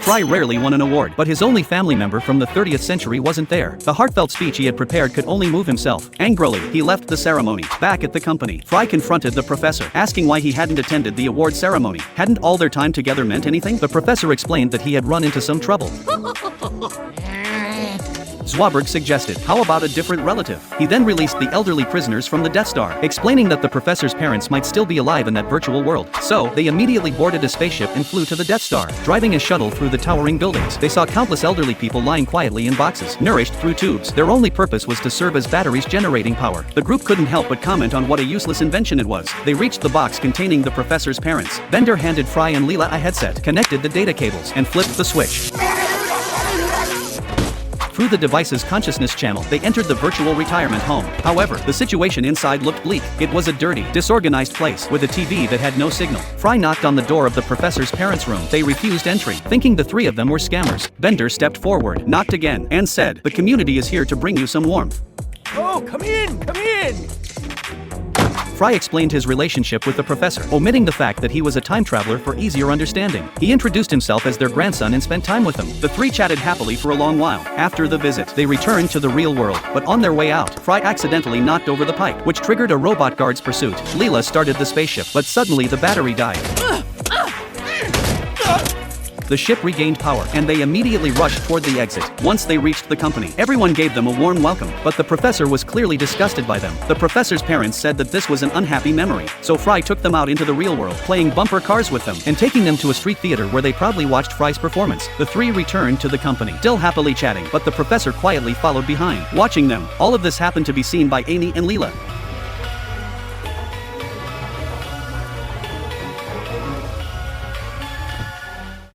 Fry rarely won an award, but his only family member from the 30th century wasn't there. The heartfelt speech he had prepared could only move himself. Angrily, he left the ceremony. Back at the company, Fry confronted the professor, asking why he hadn't attended the award ceremony. Hadn't all their time together meant anything? The professor explained that he had run into some trouble. Zwaberg suggested, how about a different relative? He then released the elderly prisoners from the Death Star, explaining that the professor's parents might still be alive in that virtual world. So, they immediately boarded a spaceship and flew to the Death Star. Driving a shuttle through the towering buildings, they saw countless elderly people lying quietly in boxes, nourished through tubes. Their only purpose was to serve as batteries generating power. The group couldn't help but comment on what a useless invention it was. They reached the box containing the professor's parents. Bender handed Fry and Leela a headset, connected the data cables, and flipped the switch. Through the device's consciousness channel, they entered the virtual retirement home. However, the situation inside looked bleak. It was a dirty, disorganized place, with a TV that had no signal. Fry knocked on the door of the professor's parents' room. They refused entry, thinking the three of them were scammers. Bender stepped forward, knocked again, and said, "The community is here to bring you some warmth." Oh, come in, come in! Fry explained his relationship with the professor, omitting the fact that he was a time traveler for easier understanding. He introduced himself as their grandson and spent time with them. The three chatted happily for a long while. After the visit, they returned to the real world, but on their way out, Fry accidentally knocked over the pipe, which triggered a robot guard's pursuit. Leela started the spaceship, but suddenly the battery died. The ship regained power, and they immediately rushed toward the exit. Once they reached the company, everyone gave them a warm welcome, but the professor was clearly disgusted by them. The professor's parents said that this was an unhappy memory, so Fry took them out into the real world, playing bumper cars with them, and taking them to a street theater where they proudly watched Fry's performance. The three returned to the company, still happily chatting, but the professor quietly followed behind, watching them. All of this happened to be seen by Amy and Leela.